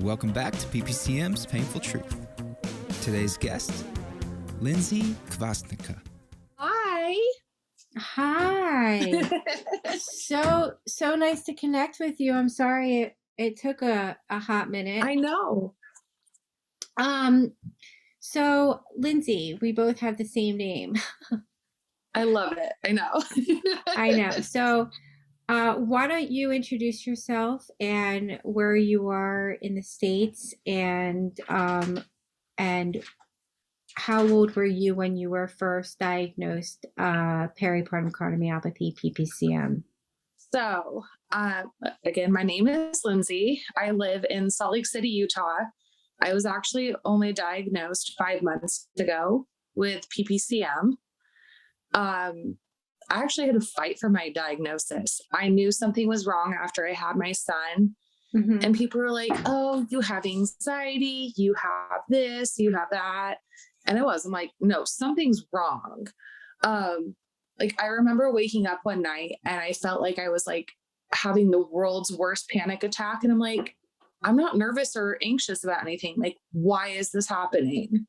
Welcome back to PPCM's Painful Truth. Today's guest, Lindsey Kvasnicka. Hi. Hi. So nice to connect with you. I'm sorry it took a hot minute. I know. So Lindsey, we both have the same name. I love it. I know. I know. So why don't you introduce yourself and where you are in the States, and how old were you when you were first diagnosed peripartum cardiomyopathy, PPCM? So, again, my name is Lindsey. I live in Salt Lake City, Utah. I was actually only diagnosed 5 months ago with PPCM. I actually had to fight for my diagnosis. I knew something was wrong after I had my son. Mm-hmm. And people were like, oh, you have anxiety, you have this, you have that. And I'm like, no, something's wrong. I remember waking up one night and I felt like I was like having the world's worst panic attack. And I'm like, I'm not nervous or anxious about anything. Like, why is this happening?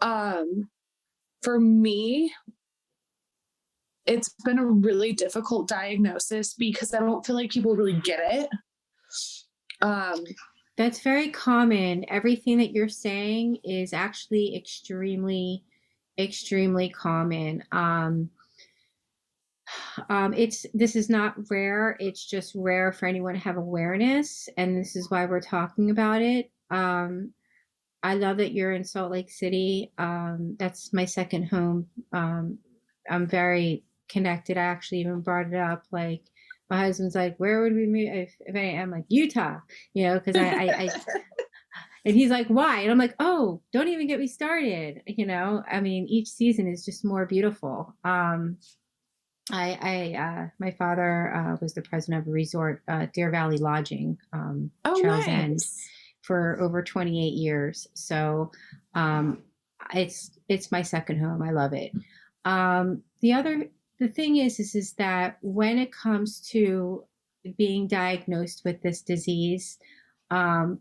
For me, it's been a really difficult diagnosis because I don't feel like people really get it. That's very common. Everything that you're saying is actually extremely common. This is not rare. It's just rare for anyone to have awareness. And this is why we're talking about it. I love that you're in Salt Lake City. That's my second home. I'm very connected. I actually even brought it up. Like, my husband's like, where would we move if I'm like, Utah, because I and he's like, why? And I'm like, oh, don't even get me started. I mean, each season is just more beautiful. My father was the president of a resort, Deer Valley Lodging, Trails End, for over 28 years. So it's my second home. I love it. The thing is that when it comes to being diagnosed with this disease,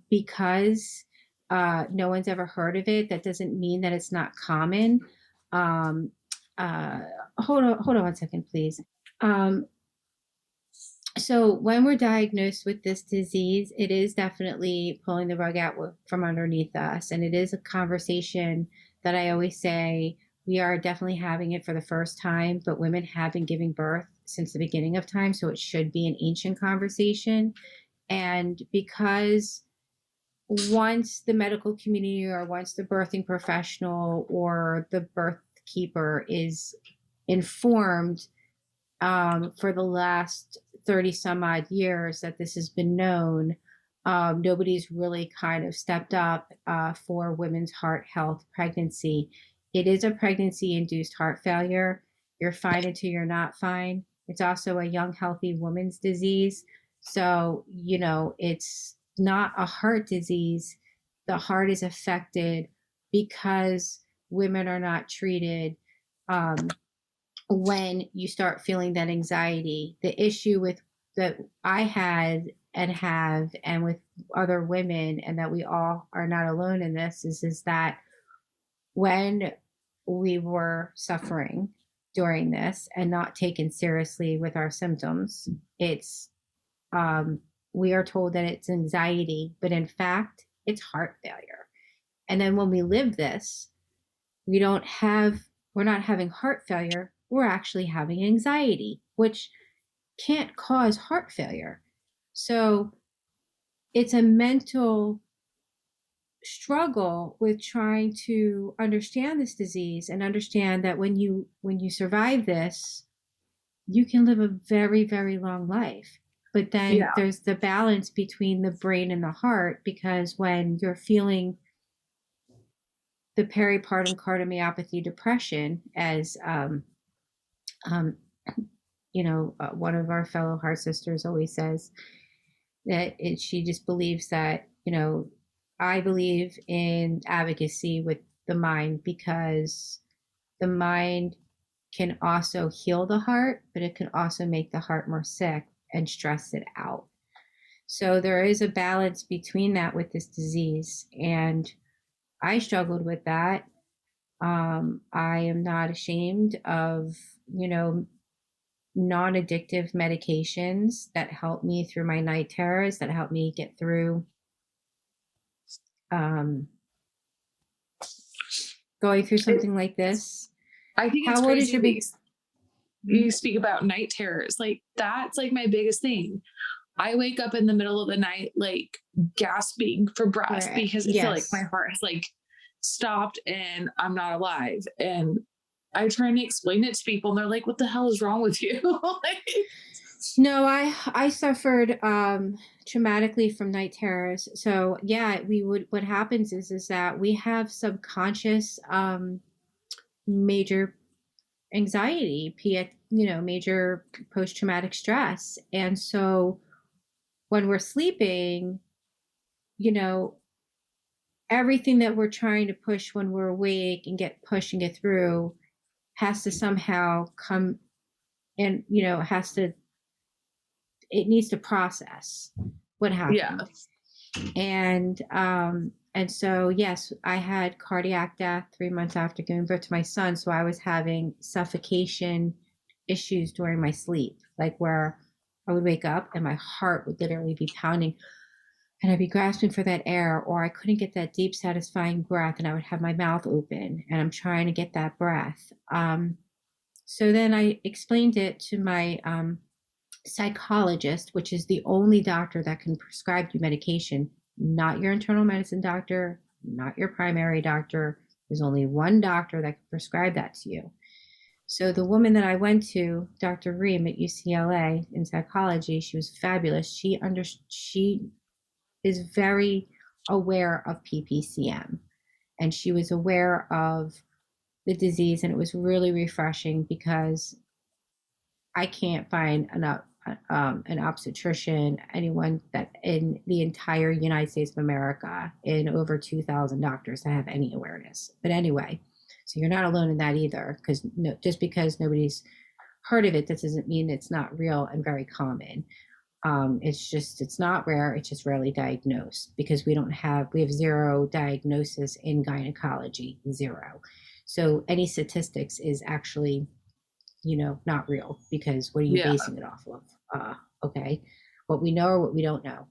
because no one's ever heard of it, that doesn't mean that it's not common. Hold on 1 second, please. So when we're diagnosed with this disease, it is definitely pulling the rug out from underneath us. And it is a conversation that I always say, we are definitely having it for the first time, but women have been giving birth since the beginning of time. So it should be an ancient conversation. And because once the medical community or once the birthing professional or the birth keeper is informed for the last 30 some odd years that this has been known, nobody's really kind of stepped up for women's heart health pregnancy. It is a pregnancy-induced heart failure. You're fine until you're not fine. It's also a young, healthy woman's disease. So, it's not a heart disease. The heart is affected because women are not treated when you start feeling that anxiety. The issue that I had and have, and with other women, and that we all are not alone in this, is that when we were suffering during this and not taken seriously with our symptoms, it's we are told that it's anxiety, but in fact, it's heart failure. And then when we live this, we're not having heart failure, we're actually having anxiety, which can't cause heart failure. So it's a mental struggle with trying to understand this disease and understand that when you survive this, you can live a very, very long life. But then there's the balance between the brain and the heart, because when you're feeling the peripartum cardiomyopathy depression, as one of our fellow heart sisters always says, that she just believes that, I believe in advocacy with the mind, because the mind can also heal the heart, but it can also make the heart more sick and stress it out. So there is a balance between that with this disease. And I struggled with that. I am not ashamed of, non-addictive medications that help me through my night terrors, that help me get through going through something like this. I think it's How old is crazy your that big? you speak about night terrors. Like that's like my biggest thing. I wake up in the middle of the night, like gasping for breath Right. because I feel like my Yes. heart has like stopped and I'm not alive. And I try and explain it to people and they're like, what the hell is wrong with you? Like, No, I suffered traumatically from night terrors. So yeah, what happens is that we have subconscious major anxiety, major post-traumatic stress. And so when we're sleeping, you know, everything that we're trying to push when we're awake and get through has to somehow come and, it needs to process what happened. And so, yes, I had cardiac death 3 months after giving birth to my son. So I was having suffocation issues during my sleep, like where I would wake up and my heart would literally be pounding and I'd be grasping for that air, or I couldn't get that deep, satisfying breath and I would have my mouth open and I'm trying to get that breath. So then I explained it to my psychologist, which is the only doctor that can prescribe you medication, not your internal medicine doctor, not your primary doctor. There's only one doctor that can prescribe that to you. So the woman that I went to, Dr. Ream at UCLA in psychology, she was fabulous. She is very aware of PPCM, and she was aware of the disease, and it was really refreshing because I can't find an obstetrician, anyone that in the entire United States of America, in over 2,000 doctors that have any awareness. But anyway, so you're not alone in that either, because just because nobody's heard of it, that doesn't mean it's not real and very common. It's not rare. It's just rarely diagnosed because we have zero diagnosis in gynecology, zero. So any statistics is actually, not real, because what are you basing it off of? Okay, what we know or what we don't know.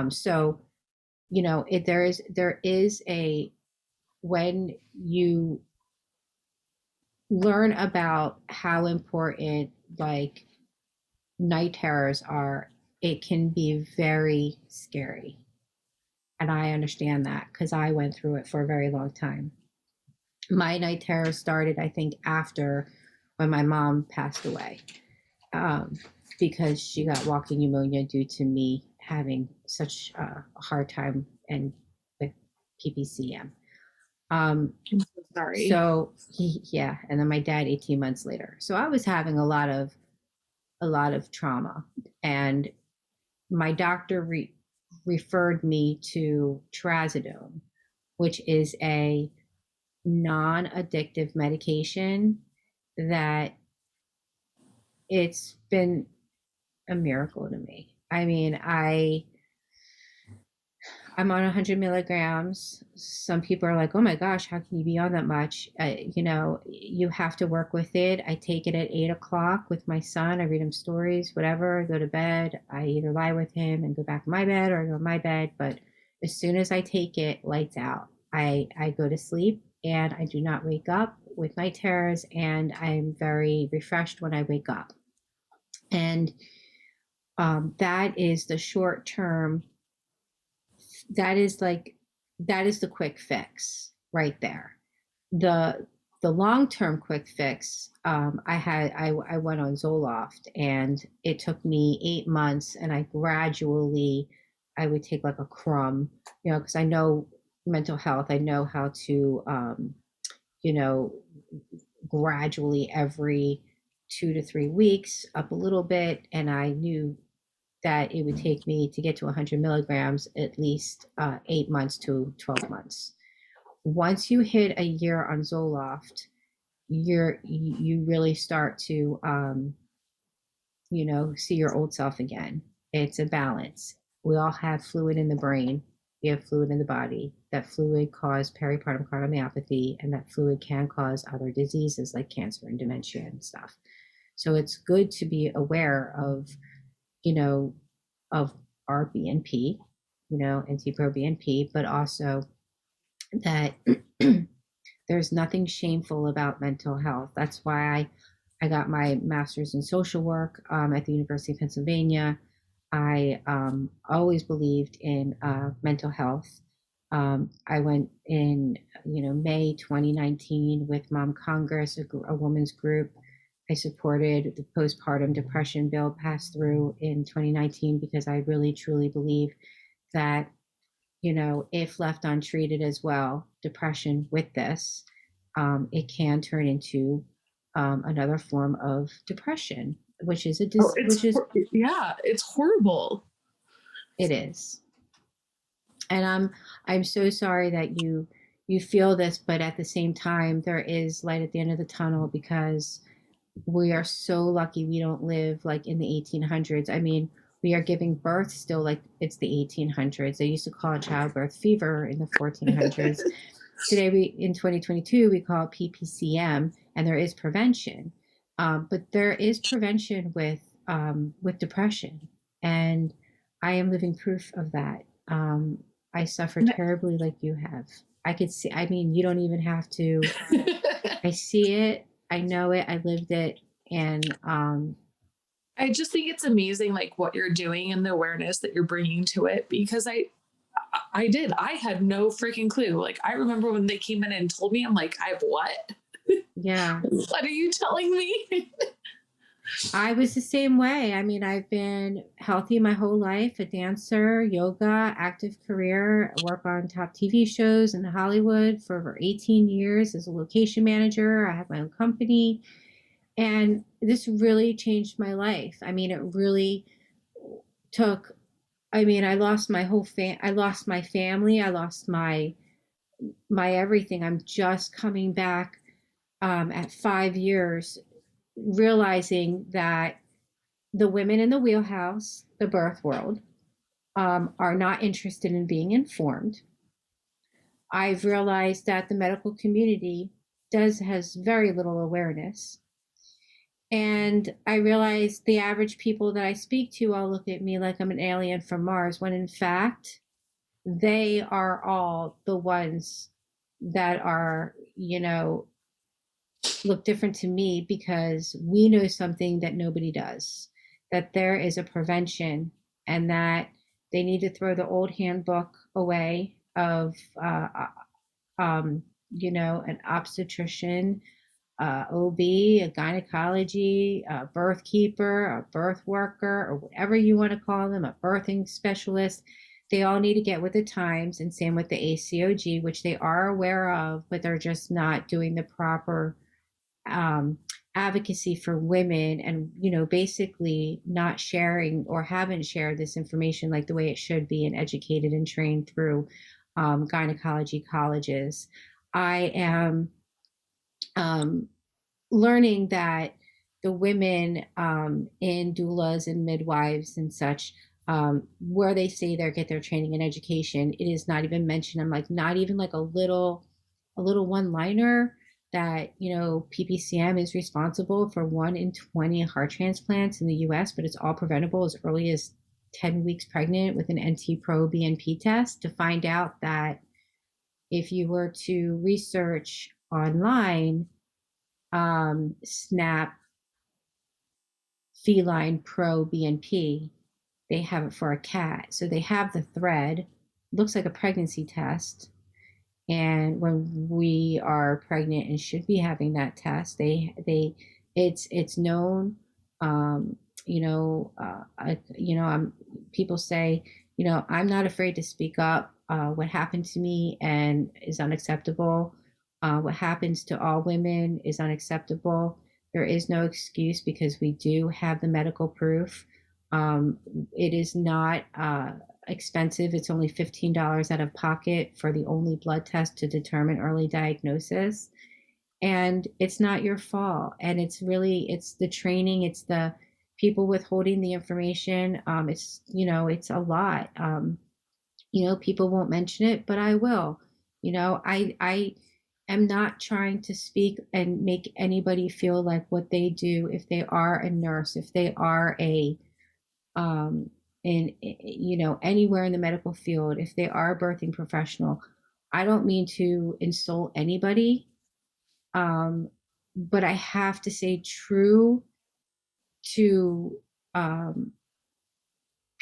So, there is a, when you learn about how important like night terrors are, it can be very scary. And I understand that because I went through it for a very long time. My night terror started, I think, after when my mom passed away, because she got walking pneumonia due to me having such a hard time and with PPCM. I'm so sorry. So yeah, and then my dad 18 months later. So I was having a lot of trauma, and my doctor referred me to trazodone, which is a non-addictive medication that it's been a miracle to me. I mean, I'm on 100 milligrams. Some people are like, oh my gosh, how can you be on that much? You have to work with it. I take it at 8 o'clock with my son. I read him stories, whatever, go to bed. I either lie with him and go back in my bed, or I go in my bed. But as soon as I take it, lights out. I go to sleep and I do not wake up with night terrors, and I'm very refreshed when I wake up. And that is the short term. That is the quick fix right there. The long-term quick fix, I went on Zoloft, and it took me 8 months, and I would take like a crumb, because I know mental health. I know how to, gradually every 2 to 3 weeks up a little bit. And I knew that it would take me to get to 100 milligrams at least 8 months to 12 months. Once you hit a year on Zoloft, you really start to see your old self again. It's a balance. we all have fluid in the brain. We have fluid in the body. That fluid caused peripartum cardiomyopathy, and that fluid can cause other diseases like cancer and dementia and stuff. So it's good to be aware of, of our BNP, NT-proBNP, but also that there's nothing shameful about mental health. That's why I got my master's in social work at the University of Pennsylvania. I always believed in mental health. I went in, May 2019 with Mom Congress, a women's group. I supported the postpartum depression bill passed through in 2019 because I really, truly believe that, if left untreated as well, depression with this, it can turn into another form of depression, which is it's horrible. It is. And I'm so sorry that you feel this, but at the same time, there is light at the end of the tunnel, because we are so lucky we don't live like in the 1800s. I mean, we are giving birth still like it's the 1800s. They used to call it childbirth fever in the 1400s. Today, in 2022, we call it PPCM, and there is prevention. But there is prevention with depression, and I am living proof of that. I suffer terribly like you have. I could see, I mean, you don't even have to. I see it, I know it, I lived it, and I just think it's amazing, like what you're doing and the awareness that you're bringing to it, because I had no freaking clue. Like, I remember when they came in and told me, I'm like, I have what? Yeah. What are you telling me? I was the same way. I mean, I've been healthy my whole life, a dancer, yoga, active career, work on top TV shows in Hollywood for over 18 years as a location manager. I have my own company, and this really changed my life. I mean, it really took, I mean, I lost my whole I lost my family. I lost my everything. I'm just coming back at 5 years, realizing that the women in the wheelhouse, the birth world, are not interested in being informed. I've realized that the medical community has very little awareness. And I realized the average people that I speak to all look at me like I'm an alien from Mars, when in fact, they are all the ones that are, look different to me, because we know something that nobody does, that there is a prevention, and that they need to throw the old handbook away of, an obstetrician, OB, a gynecology, a birth keeper, a birth worker, or whatever you want to call them, a birthing specialist. They all need to get with the times, and same with the ACOG, which they are aware of, but they're just not doing the proper advocacy for women, and basically not sharing, or haven't shared this information like the way it should be, and educated and trained through gynecology colleges. I am learning that the women in doulas and midwives and such, where they say they get their training and education, it is not even mentioned. I'm like, not even like a little one-liner that, PPCM is responsible for 1 in 20 heart transplants in the US, but it's all preventable as early as 10 weeks pregnant with an NT-proBNP test. To find out that if you were to research online, SNAP feline pro BNP, they have it for a cat. So they have the thread, looks like a pregnancy test. And when we are pregnant and should be having that test, it's known. People say, I'm not afraid to speak up. What happened to me and is unacceptable. What happens to all women is unacceptable. There is no excuse, because we do have the medical proof. It is not expensive. It's only $15 out of pocket for the only blood test to determine early diagnosis. And it's not your fault. And it's the training, it's the people withholding the information. It's, it's a lot. People won't mention it, but I will. I am not trying to speak and make anybody feel like what they do, if they are a nurse, if they are a anywhere in the medical field, if they are a birthing professional. I don't mean to insult anybody, but I have to say true to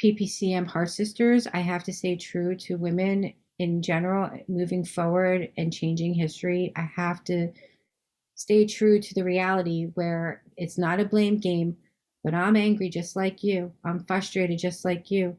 PPCM Heart Sisters. I have to say true to women in general moving forward and changing history. I have to stay true to the reality where it's not a blame game, but I'm angry just like you. I'm frustrated just like you.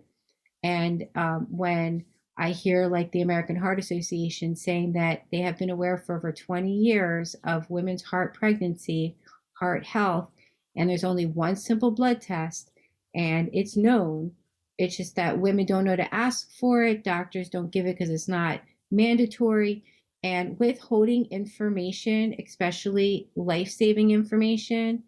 And when I hear like the American Heart Association saying that they have been aware for over 20 years of women's heart pregnancy, heart health, and there's only one simple blood test and it's known. It's just that women don't know to ask for it. Doctors don't give it because it's not mandatory. And withholding information, especially life-saving information,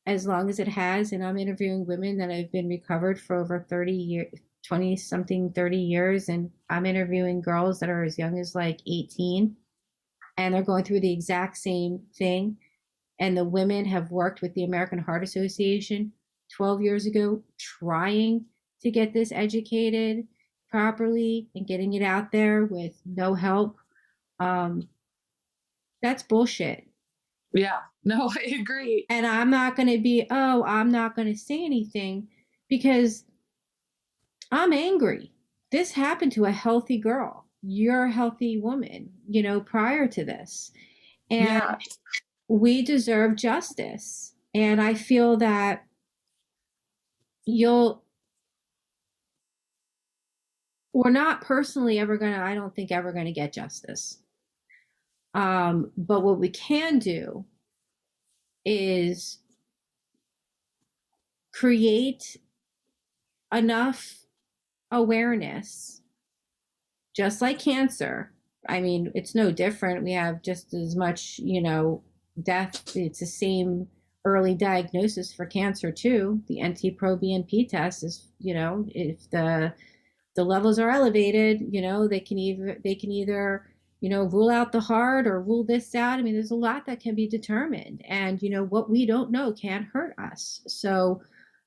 as long as it has, and I'm interviewing women that have been recovered for over 30 years, 20 something, 30 years. And I'm interviewing girls that are as young as like 18 and they're going through the exact same thing. And the women have worked with the American Heart Association 12 years ago, trying to get this educated properly and getting it out there with no help. That's bullshit. Yeah, no, I agree. And I'm not going to I'm not going to say anything because I'm angry. This happened to a healthy girl. You're a healthy woman, prior to this. And we deserve justice. And I feel that we're not personally ever going to, I don't think ever going to get justice. But what we can do is create enough awareness, just like cancer. I mean, it's no different. We have just as much, death. It's the same early diagnosis for cancer too. The NT-proBNP test is, if the levels are elevated, they can either rule out the heart or rule this out. I mean, there's a lot that can be determined, and what we don't know can hurt us. So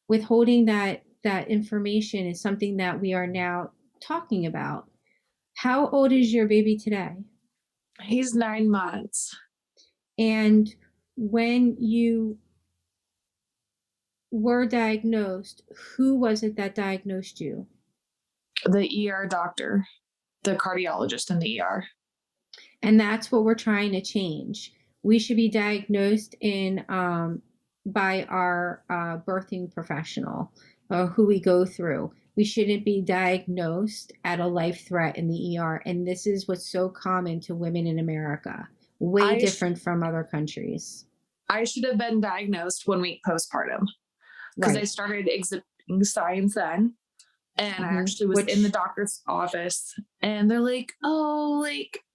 withholding that information is something that we are now talking about. How old is your baby today? He's 9 months. And when you were diagnosed, who was it that diagnosed you? The ER doctor, the cardiologist in the ER. And that's what we're trying to change. We should be diagnosed by our birthing professional, who we go through. We shouldn't be diagnosed at a life threat in the ER. And this is what's so common to women in America, way different from other countries. I should have been diagnosed 1 week postpartum because I started exhibiting signs then. And I actually was in the doctor's office and they're like, oh,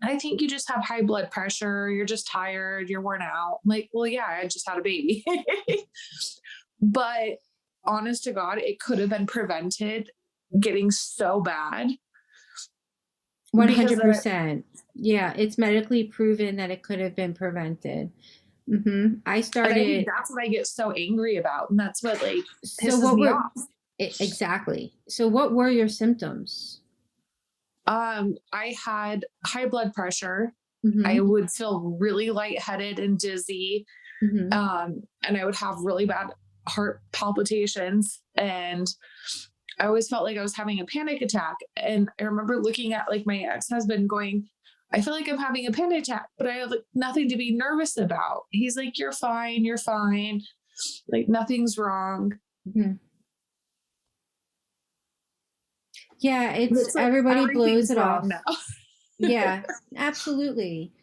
I think you just have high blood pressure. You're just tired. You're worn out. I'm like, well, yeah, I just had a baby. But honest to God, it could have been prevented getting so bad. 100%. Yeah, it's medically proven that it could have been prevented. I started. That's what I get so angry about. And that's what pisses me off. Exactly. So what were your symptoms? I had high blood pressure. I would feel really lightheaded and dizzy. And I would have really bad heart palpitations. And I always felt like I was having a panic attack. And I remember looking at my ex-husband going, I feel like I'm having a panic attack, but I have nothing to be nervous about. He's like, you're fine. You're fine. Nothing's wrong. Yeah, it's everybody blows it off now. Yeah, absolutely.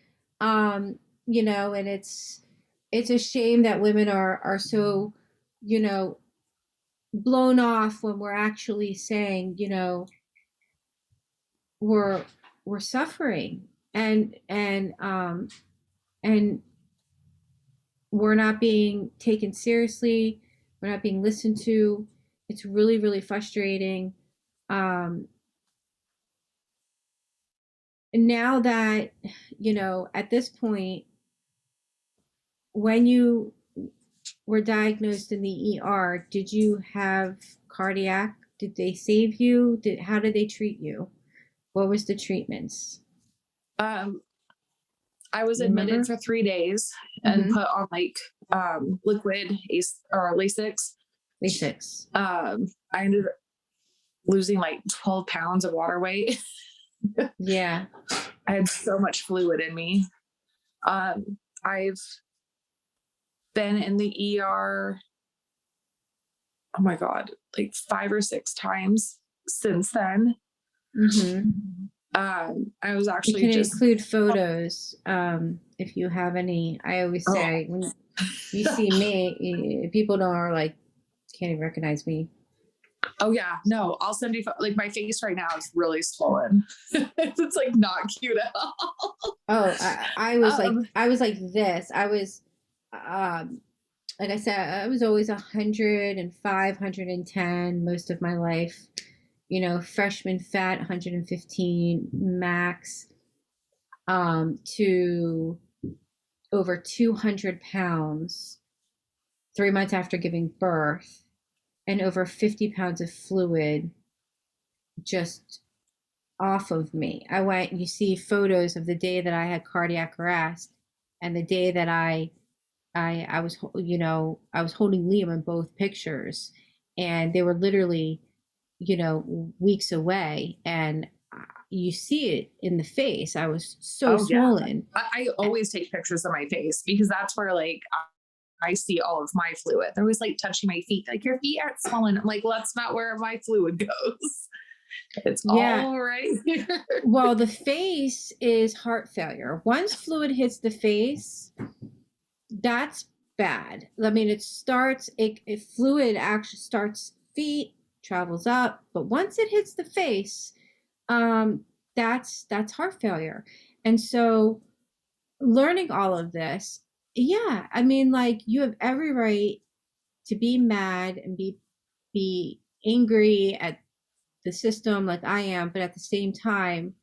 And it's a shame that women are so, blown off when we're actually saying, we're suffering and we're not being taken seriously. We're not being listened to. It's really, really frustrating. And now that, at this point, when you were diagnosed in the ER, did you have cardiac? Did they save you? How did they treat you? What was the treatments? I was Remember? admitted for 3 days and put on like liquid or Lasix. Lasix. I ended up losing like 12 pounds of water weight. Yeah. I had so much fluid in me. I've been in the ER, oh my God, like 5 or 6 times since then. I was actually you can include photos if you have any. I always say when you see me, people are like, can't even recognize me. Oh yeah, no, I'll send you like my face right now is really swollen. It's like not cute at all. Oh, I was like this. I was like I said, I was always 105, 110 most of my life. Freshman fat, 115 max, to over 200 pounds 3 months after giving birth, and over 50 pounds of fluid just off of me. You see photos of the day that I had cardiac arrest and the day that I was holding Liam in both pictures, and they were literally, weeks away, and you see it in the face. I was so swollen. Yeah. I always take pictures of my face because that's where like I see all of my fluid. They're always like touching my feet, like your feet aren't swollen. I'm like, well, that's not where my fluid goes. It's all right here. Well, the face is heart failure. Once fluid hits the face, that's bad. I mean, fluid actually starts feet, travels up, but once it hits the face, that's heart failure. And so learning all of this, yeah, I mean, like, you have every right to be mad and be angry at the system like I am, but at the same time,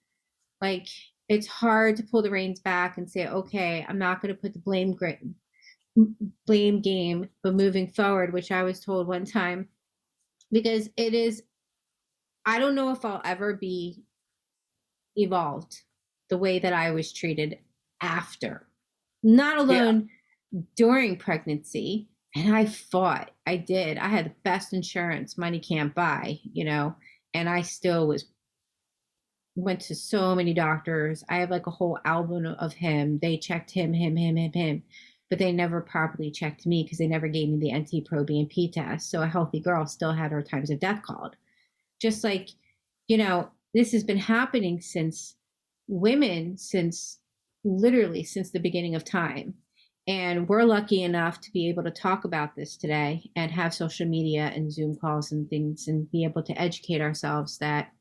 like, it's hard to pull the reins back and say, okay, I'm not going to put the blame game, but moving forward, which I was told one time, because I don't know if I'll ever be evolved the way that I was treated after, not alone during pregnancy. And I fought. I did. I had the best insurance money can't buy, and I still went to so many doctors. I have like a whole album of him. They checked him, but they never properly checked me because they never gave me the NT-proBNP test. So a healthy girl still had her times of death called. Just like, this has been happening since literally since the beginning of time. And we're lucky enough to be able to talk about this today and have social media and Zoom calls and things and be able to educate ourselves that,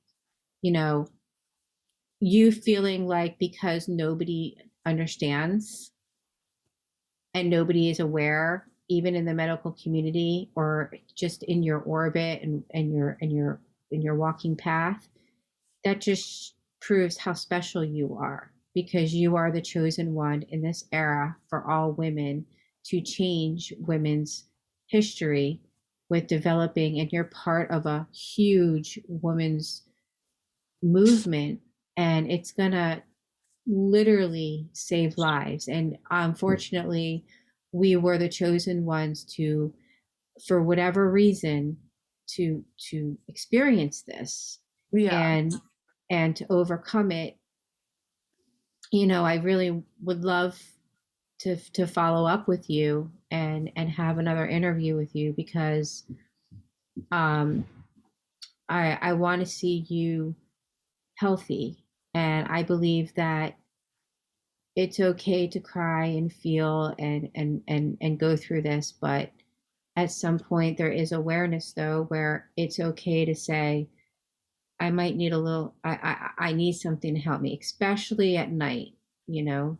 you feeling like because nobody understands and nobody is aware, even in the medical community or just in your orbit and your walking path, that just proves how special you are, because you are the chosen one in this era for all women to change women's history with developing, and you're part of a huge women's movement, and it's gonna literally save lives. And unfortunately, we were the chosen ones to, for whatever reason, to experience this and to overcome it. I really would love to follow up with you and have another interview with you, because I want to see you healthy, and I believe that it's okay to cry and feel and go through this, but at some point there is awareness, though, where it's okay to say, I might need I need something to help me, especially at night. Yeah.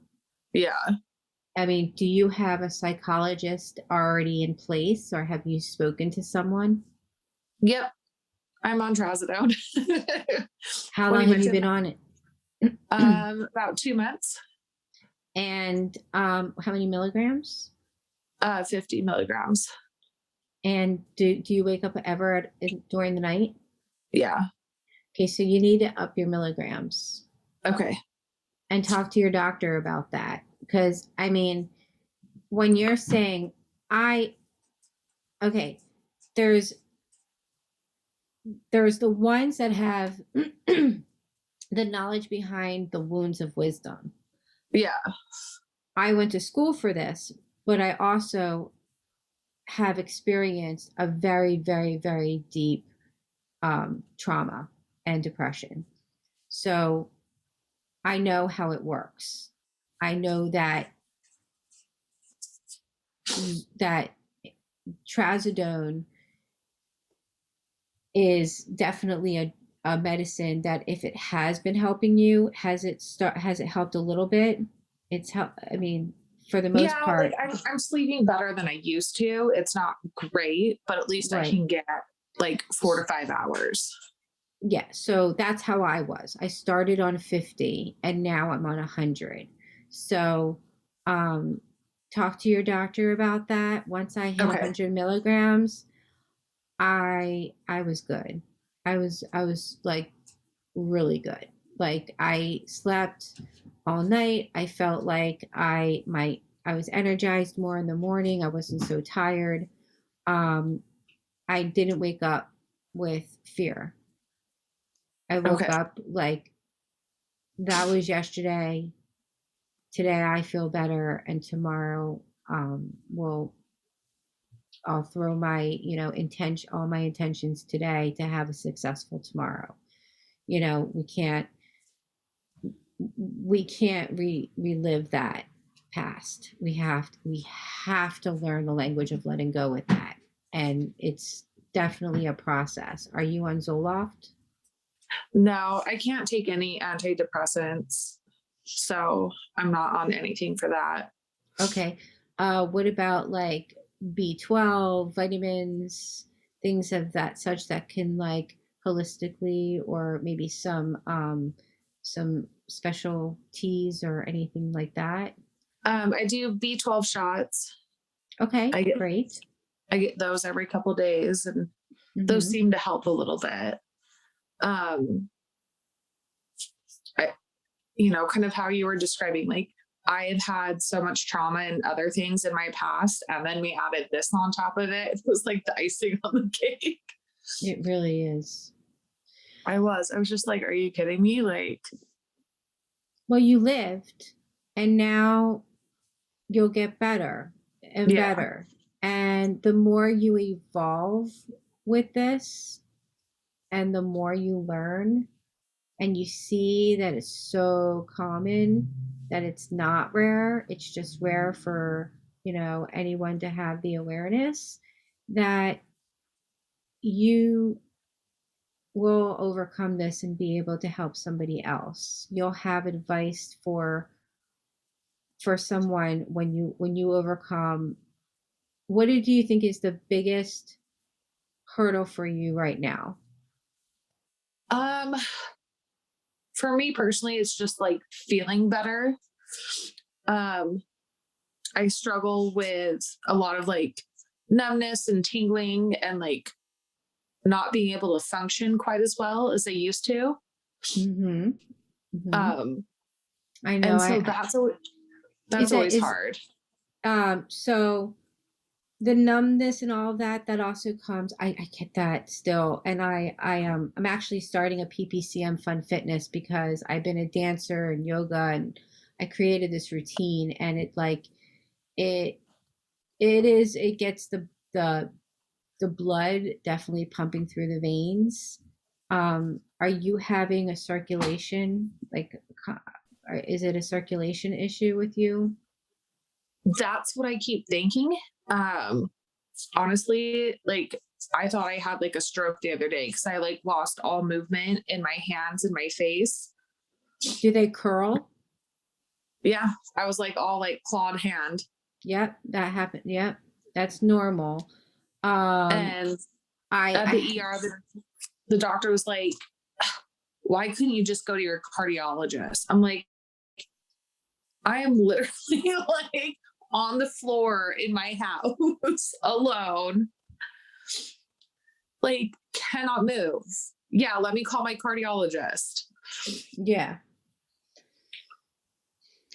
I mean, do you have a psychologist already in place, or have you spoken to someone? Yep, I'm on trazodone. How What do long you have you mention? been on it? About 2 months. And how many milligrams? 50 milligrams. And do you wake up ever during the night? Yeah. Okay, so you need to up your milligrams Okay. and talk to your doctor about that. Because, I mean, when you're saying, okay, there's the ones that have the knowledge behind the wounds of wisdom. Yeah. I went to school for this, but I also have experienced a very, very, very deep trauma and depression. So I know how it works. I know that trazodone is definitely a medicine that, if it has been helping you, has it helped a little bit? It's helped. I mean, for the most Yeah, like part, I'm sleeping better than I used to. It's not great, but at least I right. can get like 4 to 5 hours. Yeah, so that's how I was. I started on 50 and now I'm on 100. So talk to your doctor about that. Once I hit Okay. 100 milligrams, I was good. I was like really good. Like, I slept all night. I felt like I was energized more in the morning. I wasn't so tired. I didn't wake up with fear. I woke Okay. up like, that was yesterday. Today I feel better, and tomorrow will I'll throw my, all my intentions today to have a successful tomorrow. We can't relive that past. We have to learn the language of letting go with that. And it's definitely a process. Are you on Zoloft? No, I can't take any antidepressants. So I'm not on anything for that. Okay. What about like B12, vitamins, things of that such that can, like, holistically, or maybe some special teas or anything like that? I do B12 shots. Okay, I get great. I get those every couple days, and those Mm-hmm. seem to help a little bit. Um, I, kind of how you were describing, like I have had so much trauma and other things in my past, and then we added this on top of it. It was like the icing on the cake. It really is. I was just like, are you kidding me? Like, Well, you lived, and now you'll get better and yeah, better. And the more you evolve with this, and the more you learn, and you see that it's so common, that it's not rare, it's just rare for, anyone to have the awareness, that you will overcome this and be able to help somebody else. You'll have advice for someone when you overcome. What do you think is the biggest hurdle for you right now? um, for me personally, it's just like feeling better. Um, I struggle with a lot of like numbness and tingling, and like not being able to function quite as well as I used to. Mm-hmm. Mm-hmm. Um, I know. and so Is that's that always is hard. so the numbness and all of that, that also comes. I get that still, and I'm actually starting a PPCM Fun Fitness, because I've been a dancer and yoga, and I created this routine, and it it gets the blood definitely pumping through the veins. Are you having a circulation, like, is it a circulation issue with you? That's what I keep thinking. Um, honestly, like I thought I had like a stroke the other day because I like lost all movement in my hands and my face. Do they curl? Yeah. I was like all like clawed hand. Yep, that happened. Yep, that's normal. Um, And I, at the I, ER, the doctor was like, why couldn't you just go to your cardiologist? I'm like, I am literally like on the floor in my house alone, like cannot move. Yeah, let me call my cardiologist. yeah.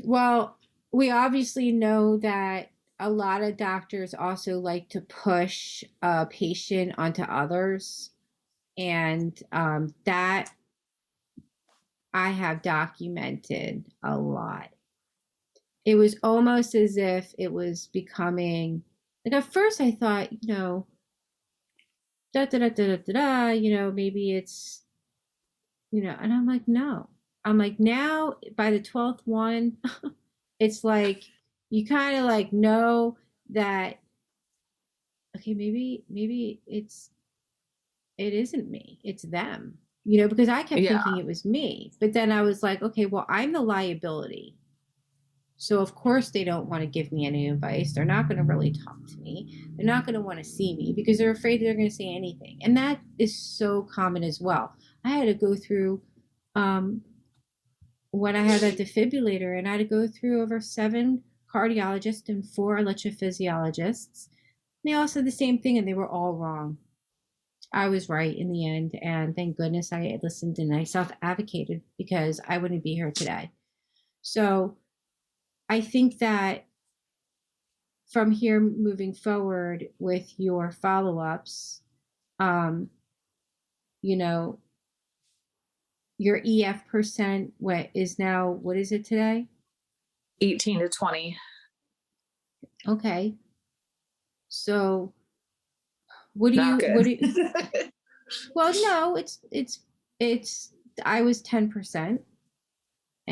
Well, we obviously know that a lot of doctors also like to push a patient onto others, and that I have documented a lot. It was almost as if it was becoming like, at first I thought, da da da da da da, maybe it's, and I'm like, no. I'm like, now by the 12th one, it's like you kind of like know that, okay, maybe it isn't me, it's them, because I kept Yeah. thinking it was me. But then I was like, okay, well, I'm the liability. So of course they don't want to give me any advice. They're not going to really talk to me. They're not going to want to see me because they're afraid they're going to say anything. And that is so common as well. I had to go through um, when I had that defibrillator, and I had to go through over 7 cardiologists and 4 electrophysiologists. They all said the same thing, and they were all wrong. I was right in the end, and thank goodness I listened and I self-advocated, because I wouldn't be here today. So I think that from here moving forward with your follow-ups, um, you know, your EF percent what is now, what is it today? 18 to 20. Okay. So what do Not you, good. well, no, it's, I was 10%, and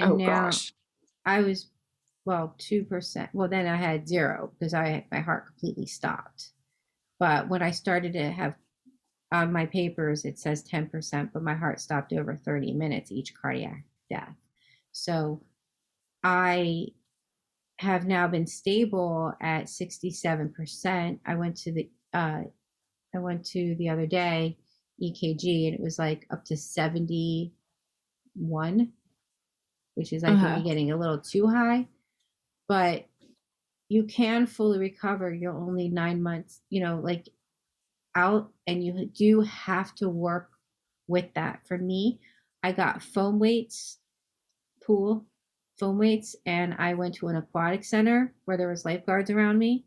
Oh now gosh. I was, well, 2%. Well, then I had 0 because my heart completely stopped. But when I started to have, on my papers, it says 10%, but my heart stopped over 30 minutes each cardiac death. So I have now been stable at 67%. I went to the other day, EKG, and it was like up to 71, which is like maybe getting a little too high. But you can fully recover. You're only 9 months, like out, and you do have to work with that. For me, I got pool foam weights, and I went to an aquatic center where there was lifeguards around me,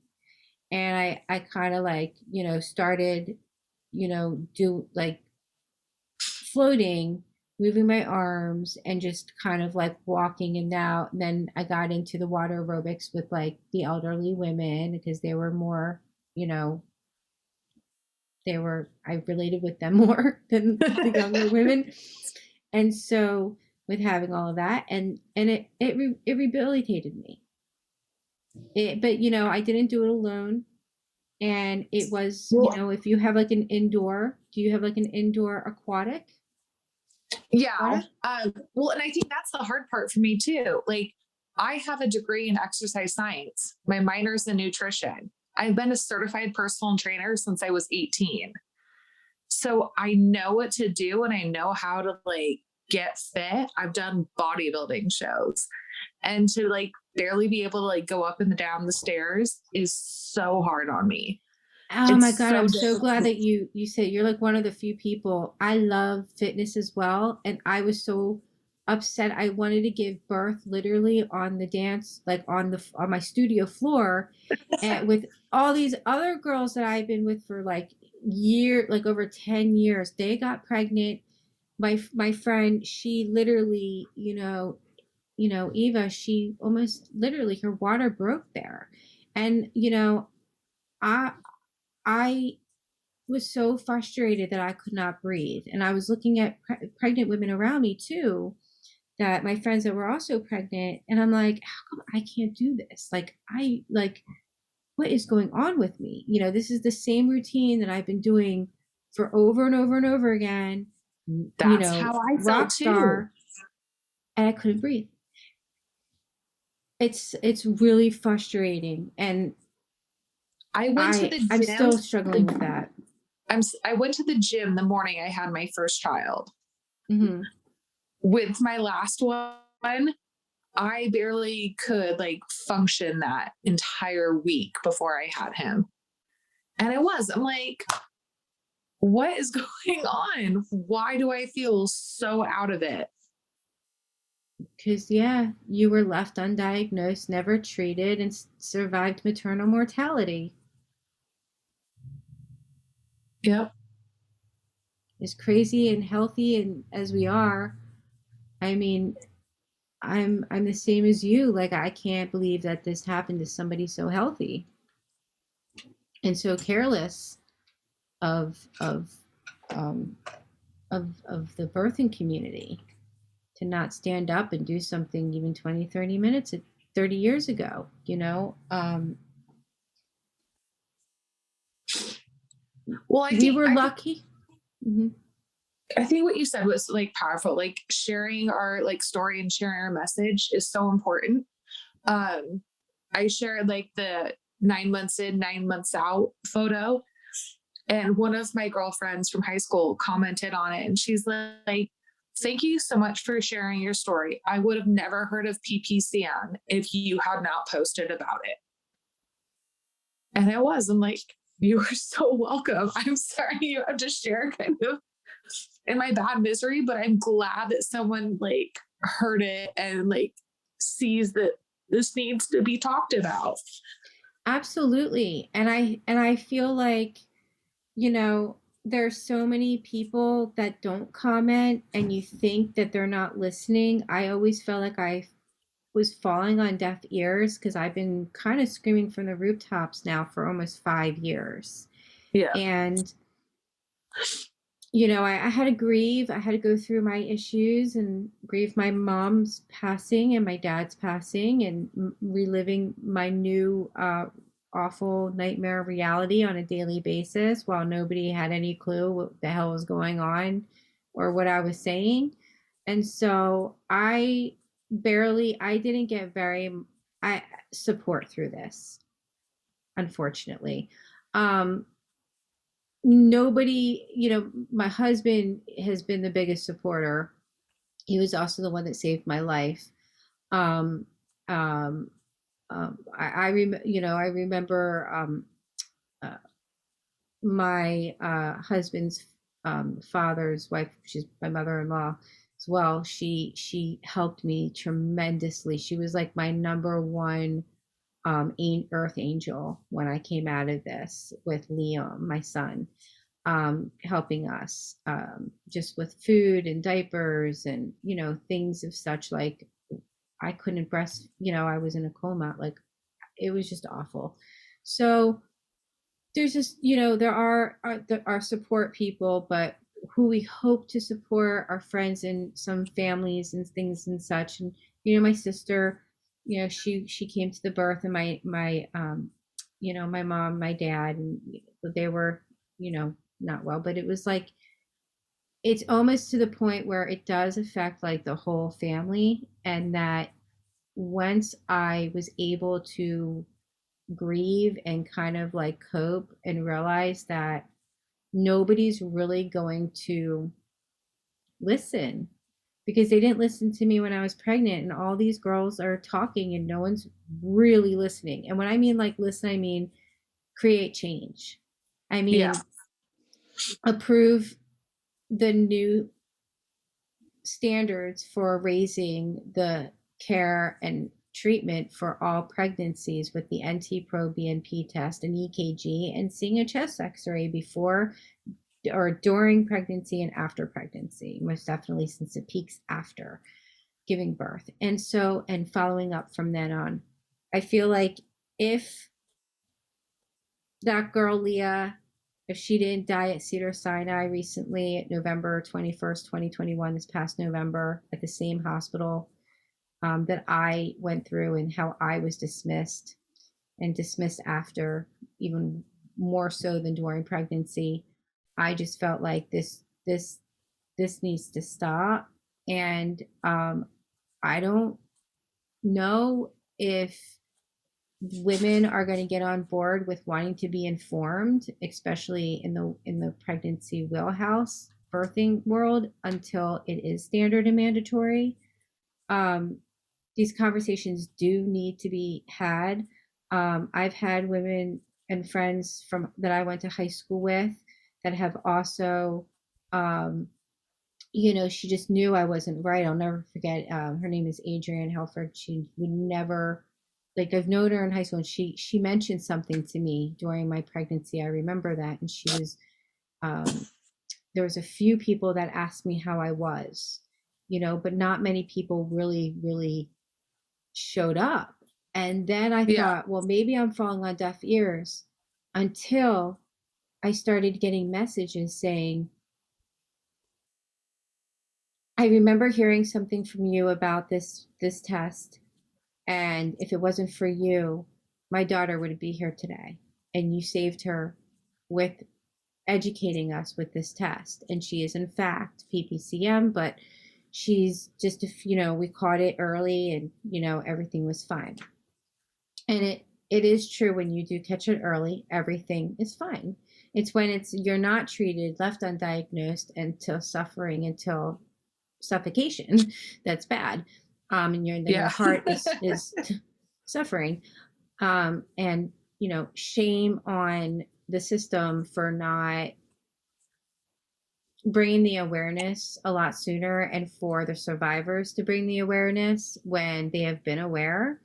and I kind of like, started, do like floating, moving my arms, and just kind of like walking in and out. And then I got into the water aerobics with like the elderly women, because they were more, I related with them more than the younger women. And so with having all of that, and it rehabilitated me. But I didn't do it alone. And it was, Well, if you have like an indoor, do you have like an indoor aquatic? yeah. Aquatic? Well, and I think that's the hard part for me too. Like, I have a degree in exercise science. My minor's in nutrition. I've been a certified personal trainer since I was 18. So I know what to do and I know how to like get fit. I've done bodybuilding shows, and to like barely be able to like go up and down the stairs is so hard on me. Oh my It's God, so I'm so glad difficult. that you said, you're like one of the few people. I love fitness as well. And I was so upset. I wanted to give birth literally on the dance, like on my studio floor, and with all these other girls that I've been with for like like over 10 years. They got pregnant. My friend, she literally, Eva, she almost literally, her water broke there. And I I was so frustrated that I could not breathe. And I was looking at pregnant women around me too, that my friends that were also pregnant. And I'm like, how come I can't do this? Like, what is going on with me? This is the same routine that I've been doing for over and over and over again, That's how I felt rock too. star, and I couldn't breathe. It's really frustrating, and I went to the I'm gym. still struggling with that. I went to the gym the morning I had my first child. Mm-hmm. With my last one, I barely could like function that entire week before I had him. And I'm like, what is going on? Why do I feel so out of it? Because, yeah, you were left undiagnosed, never treated, and survived maternal mortality. Yep. As crazy and healthy and as we are, I mean, I'm the same as you. Like, I can't believe that this happened to somebody so healthy and so careless of um, of the birthing community, to not stand up and do something even 20, 30 minutes 30 years ago, Well, we were lucky. Mm-hmm. I think what you said was like powerful. Like sharing our like story and sharing our message is so important. I shared like the 9 months in, 9 months out photo. And one of my girlfriends from high school commented on it. And she's like, thank you so much for sharing your story. I would have never heard of PPCM if you had not posted about it. And I'm like, you are so welcome. I'm sorry you have to share kind of in my bad misery, but I'm glad that someone like heard it and like sees that this needs to be talked about. Absolutely. And I feel like, there's so many people that don't comment and you think that they're not listening. I always felt like I was falling on deaf ears because I've been kind of screaming from the rooftops now for almost 5 years. Yeah. And I had to grieve. I had to go through my issues and grieve my mom's passing and my dad's passing, and reliving my new awful nightmare reality on a daily basis while nobody had any clue what the hell was going on or what I was saying. And so I didn't get very support through this, unfortunately. Um, Nobody, my husband has been the biggest supporter. He was also the one that saved my life. Um, um, I remember uh, my husband's father's wife. She's my mother-in-law as well. She helped me tremendously. She was like my number one earth angel when I came out of this, with Liam, my son, helping us just with food and diapers and things of such. Like, I couldn't breast, I was in a coma. Like, it was just awful. So there's just, there are support people, but who we hope to support are friends and some families and things and such. And my sister, she came to the birth, and my mom, my dad, and they were not well. But it was like, it's almost to the point where it does affect like the whole family. And that once I was able to grieve and kind of like cope and realize that nobody's really going to listen, because they didn't listen to me when I was pregnant, and all these girls are talking and no one's really listening. And when I mean like listen, I mean create change. I mean, approve the new standards for raising the care and treatment for all pregnancies with the NT-proBNP test and EKG, and seeing a chest x-ray before or during pregnancy and after pregnancy, most definitely, since it peaks after giving birth. And following up from then on. I feel like if that girl Leah, if she didn't die at Cedars-Sinai recently, at November 21st, 2021, this past November, at the same hospital that I went through, and how I was dismissed after, even more so than during pregnancy, I just felt like this needs to stop. And I don't know if women are going to get on board with wanting to be informed, especially in the pregnancy wheelhouse birthing world, until it is standard and mandatory. These conversations do need to be had. I've had women and friends from that I went to high school with that have also, she just knew I wasn't right. I'll never forget. Her name is Adrienne Helford. She would never, like, I've known her in high school, and she mentioned something to me during my pregnancy. I remember that, and she was, there was a few people that asked me how I was, but not many people really showed up. And then I thought, well, maybe I'm falling on deaf ears, until I started getting messages saying, I remember hearing something from you about this test, and if it wasn't for you, my daughter wouldn't be here today. And you saved her with educating us with this test. And she is in fact PPCM, but she's just, we caught it early, and, everything was fine. And it is true, when you do catch it early, everything is fine. It's when you're not treated, left undiagnosed until suffocation, that's bad. And your heart is suffering. And, shame on the system for not bringing the awareness a lot sooner, and for the survivors to bring the awareness when they have been aware.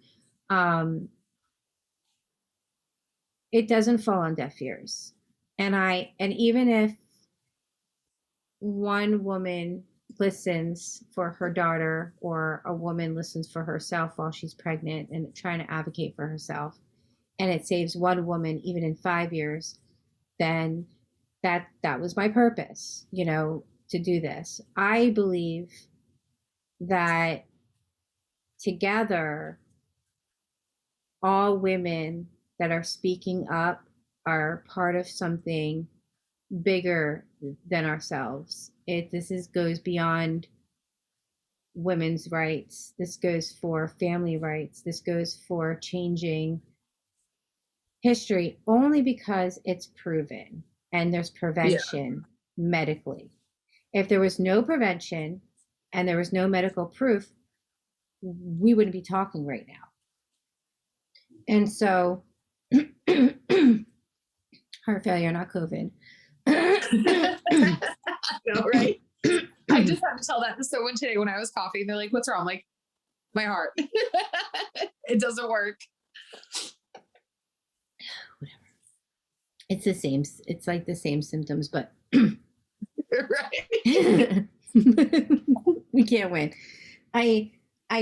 It doesn't fall on deaf ears. And even if one woman listens for her daughter, or a woman listens for herself while she's pregnant and trying to advocate for herself, and it saves one woman even in 5 years, then that was my purpose, to do this. I believe that together, all women that are speaking up are part of something bigger than ourselves. Goes beyond women's rights. This goes for family rights. This goes for changing history, only because it's proven and there's prevention medically. If there was no prevention and there was no medical proof, we wouldn't be talking right now. And so, heart failure, not COVID. No, right? I just had to tell that to someone today when I was coughing. They're like, what's wrong? I'm like, my heart. It doesn't work. Whatever. It's the same. It's like the same symptoms, but right. We can't win. I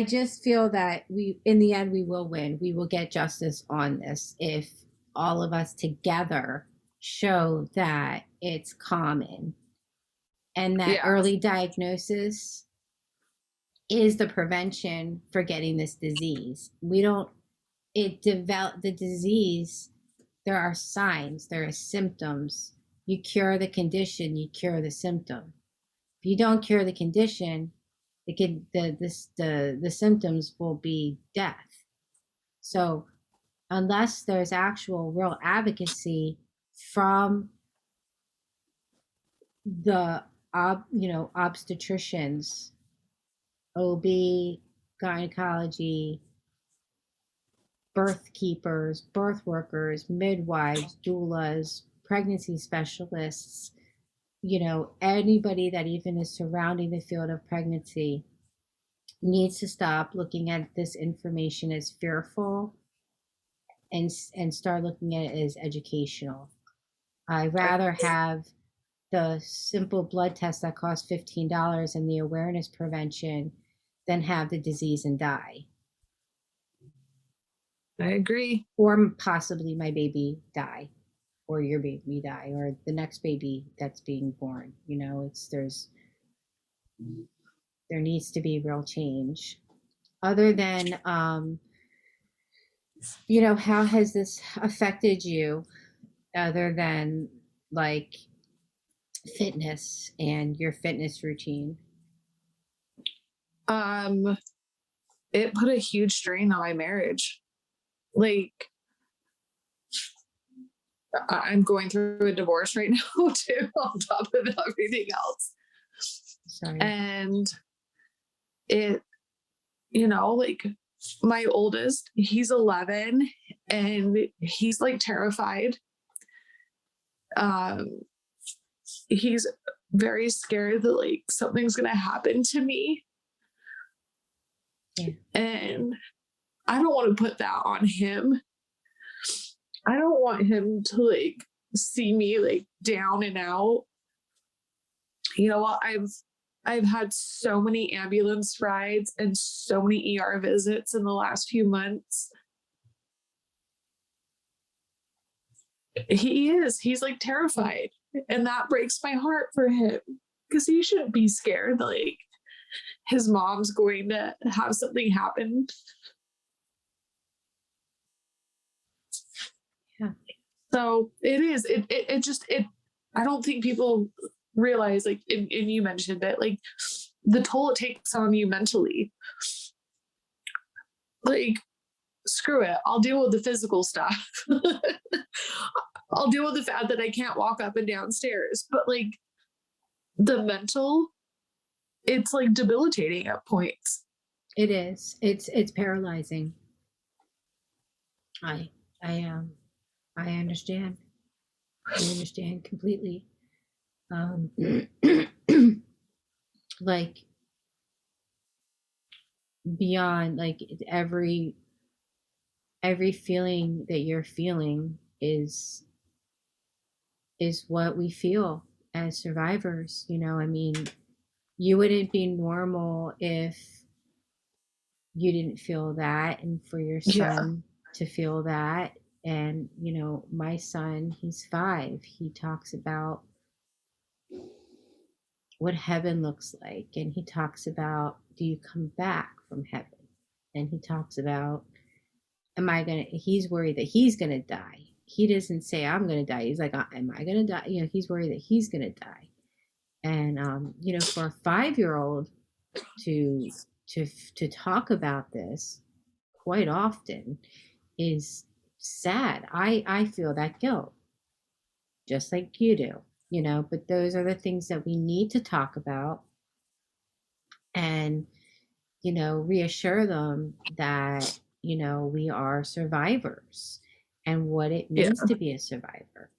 just feel that in the end, we will win. We will get justice on this if all of us together show that it's common, and that early diagnosis is the prevention for getting this disease. The disease, there are signs, there are symptoms. You cure the condition, you cure the symptom. If you don't cure the condition, the symptoms will be death. So unless there's actual real advocacy from the obstetricians, OB, gynecology, birth keepers, birth workers, midwives, doulas, pregnancy specialists, anybody that even is surrounding the field of pregnancy, needs to stop looking at this information as fearful and start looking at it as educational. I'd rather have the simple blood test that costs $15 and the awareness prevention than have the disease and die. I agree. Or possibly my baby die, or your baby die, or the next baby that's being born. There needs to be real change. Other than, how has this affected you, other than like fitness and your fitness routine? it put a huge strain on my marriage. Like, I'm going through a divorce right now too, on top of everything else. Sorry. And it, you know, like my oldest, he's 11 and he's like terrified. He's very scared that like something's going to happen to me. Yeah. And I don't want to put that on him. I don't want him to like see me like down and out. You know what? I've had so many ambulance rides and so many ER visits in the last few months. He's like terrified. And that breaks my heart for him because he shouldn't be scared. Like his mom's going to have something happen. Yeah. So it just, I don't think people realize, like, and you mentioned it, like the toll it takes on you mentally. Like, screw it. I'll deal with the physical stuff. I'll deal with the fact that I can't walk up and down stairs, but like the mental, it's like debilitating at points. It is. It's paralyzing. I understand. I understand completely. Like beyond, like every feeling that you're feeling is what we feel as survivors. You know, I mean, you wouldn't be normal if you didn't feel that, and for your son to feel that. And you know, my son, he's 5, he talks about what heaven looks like, and he talks about, do you come back from heaven? And he talks about, he's worried that he's gonna die. He doesn't say I'm gonna die. He's like, am I gonna die? You know, he's worried that he's gonna die. And you know, for a 5-year-old to talk about this quite often is sad. I feel that guilt, just like you do, you know, but those are the things that we need to talk about and, you know, reassure them that, you know, we are survivors and what it means to be a survivor.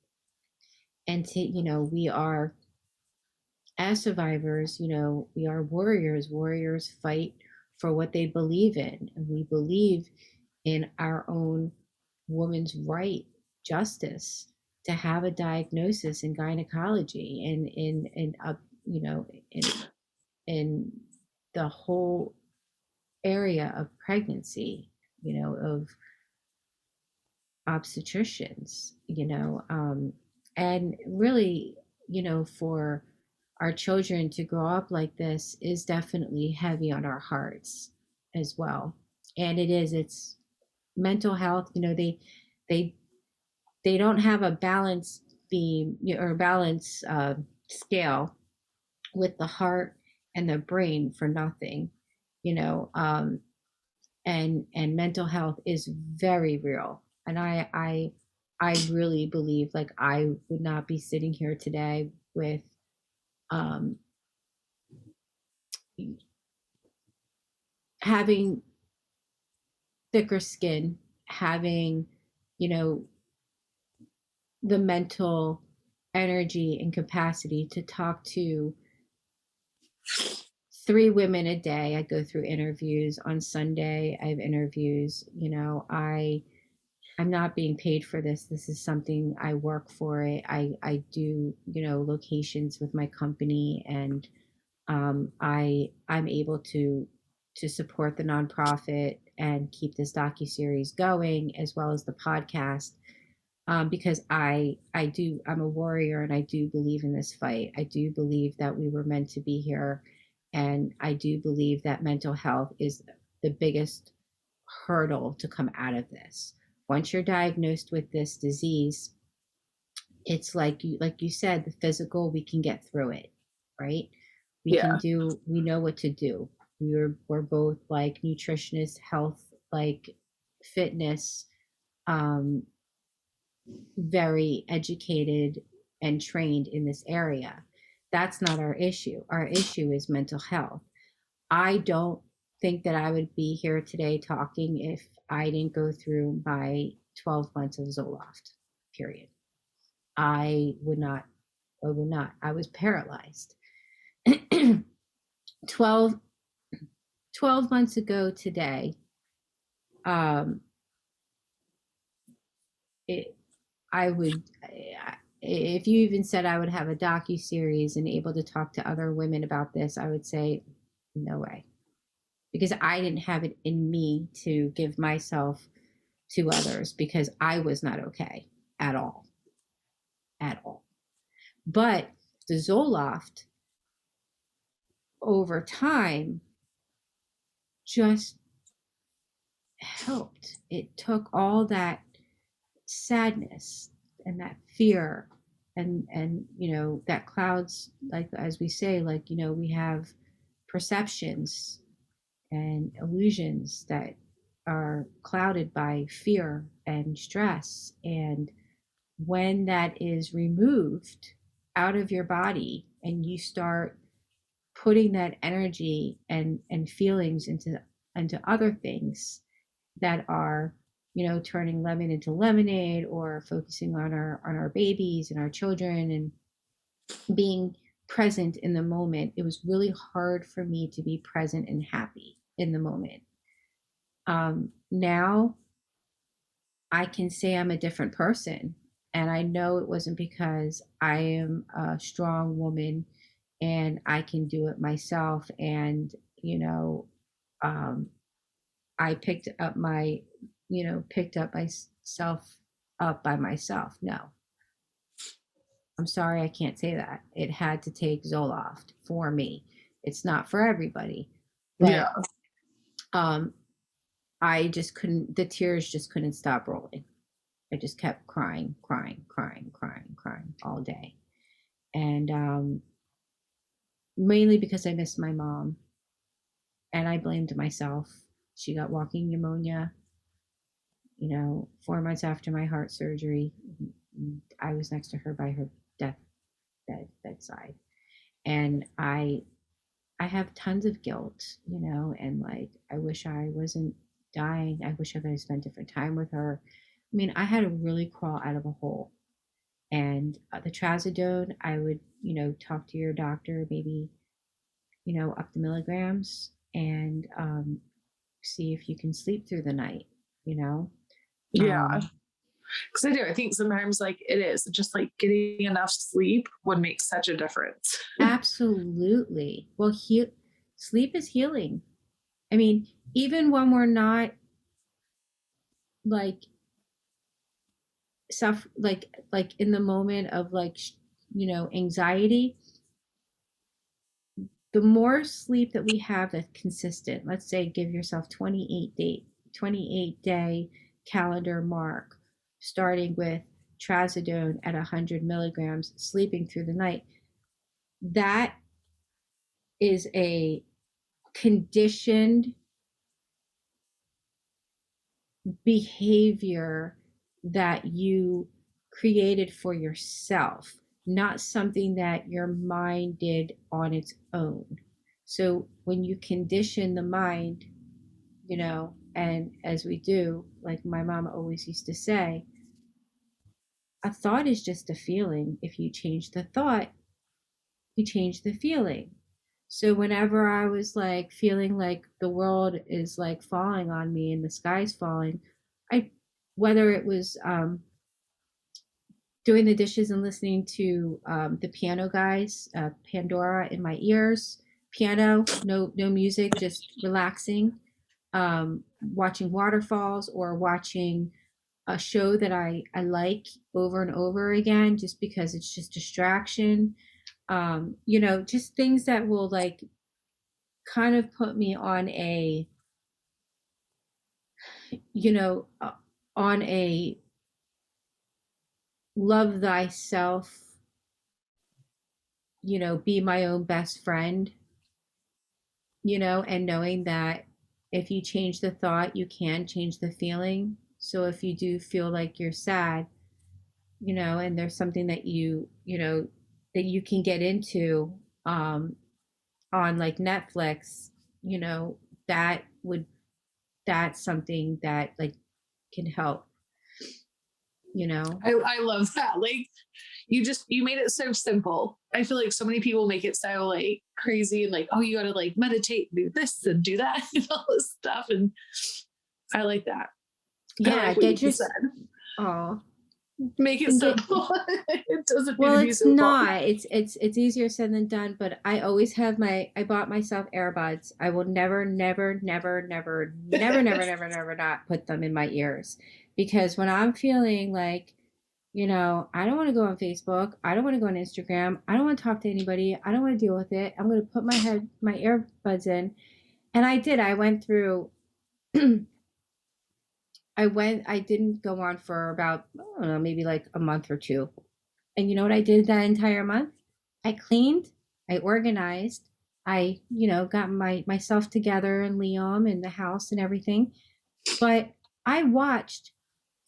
And to, you know, we are, as survivors, you know, we are warriors. Warriors fight for what they believe in. And we believe in our own woman's right, justice, to have a diagnosis in gynecology and in you know, in the whole area of pregnancy, you know, of obstetricians, you know, and really, you know, for our children to grow up like this is definitely heavy on our hearts as well. And it's mental health, you know, they don't have a balance beam or balance scale with the heart and the brain for nothing, you know. And mental health is very real, and I really believe, like, I would not be sitting here today with having thicker skin, having, you know, the mental energy and capacity to talk to 3 women a day. I go through interviews on Sunday. I have interviews, you know, I'm not being paid for this. This is something I work for. I do, you know, locations with my company, and I'm able to support the nonprofit and keep this docuseries going, as well as the podcast, because I'm a warrior, and I do believe in this fight. I do believe that we were meant to be here, and I do believe that mental health is the biggest hurdle to come out of this. Once you're diagnosed with this disease, it's like you said, the physical, we can get through it, right? We know what to do. we're both like nutritionists, health, like fitness, very educated and trained in this area. That's not our issue. Our issue is mental health. I don't think that I would be here today talking if I didn't go through my 12 months of Zoloft, period. I would not. I would not. I was paralyzed. 12, 12 months ago today, I would, if you even said I would have a docu-series and able to talk to other women about this, I would say, no way. Because I didn't have it in me to give myself to others because I was not okay at all. At all. But the Zoloft over time just helped. It took all that sadness and that fear and you know, that clouds, like as we say, like, you know, we have perceptions and illusions that are clouded by fear and stress. And when that is removed out of your body and you start putting that energy and feelings into other things that are, you know, turning lemon into lemonade, or focusing on our babies and our children and being present in the moment, it was really hard for me to be present and happy in the moment. Now I can say I'm a different person, and I know it wasn't because I am a strong woman and I can do it myself. And, you know, I picked up myself up by myself. No, I'm sorry, I can't say that. It had to take Zoloft for me. It's not for everybody, but Yeah. I just couldn't, the tears just couldn't stop rolling. I just kept crying all day. And mainly because I missed my mom and I blamed myself. She got walking pneumonia, you know, 4 months after my heart surgery. I was next to her by her bedside. And I have tons of guilt, you know, and like, I wish I wasn't dying. I wish I could have spent different time with her. I mean, I had to really crawl out of a hole. And the trazodone, I would, you know, talk to your doctor, maybe, you know, up the milligrams, and see if you can sleep through the night, you know? Yeah. Because I do. I think sometimes like it is just like getting enough sleep would make such a difference. Absolutely. Well, sleep is healing. I mean, even when we're not like like in the moment of like, you know, anxiety, the more sleep that we have that's consistent, let's say give yourself 28 day calendar mark, starting with trazodone at 100 milligrams, sleeping through the night. That is a conditioned behavior that you created for yourself, not something that your mind did on its own. So when you condition the mind, you know, and as we do, like my mom always used to say, a thought is just a feeling. If you change the thought, you change the feeling. So whenever I was like feeling like the world is like falling on me and the sky's falling, whether it was doing the dishes and listening to the piano guys, Pandora in my ears, piano, no music, just relaxing, watching waterfalls or watching a show that I like over and over again, just because it's just distraction. You know, just things that will like kind of put me on a, you know, on a love thyself, you know, be my own best friend and knowing that if you change the thought, you can change the feeling. So if you do feel like you're sad, and there's something that that you can get into on like Netflix, that would that's something that like can help, I love that. Like you made it so simple. I feel like so many people make it so like crazy and like, oh, you gotta like meditate, do this and do that and all this stuff. And I like that. Yeah, I like what get you your said. oh Make it simple. It doesn't need well, to be it's so not. It's easier said than done, but I always have I bought myself earbuds. I will never, never, never, never, never, never, never, never not put them in my ears. Because when I'm feeling like, I don't want to go on Facebook, I don't want to go on Instagram, I don't want to talk to anybody, I don't want to deal with it. I'm going to put my earbuds in. And I did. I went through I didn't go on for about, I don't know, maybe like a month or two. And you know what I did that entire month? I cleaned, I organized, I, got myself together and Liam and the house and everything. But I watched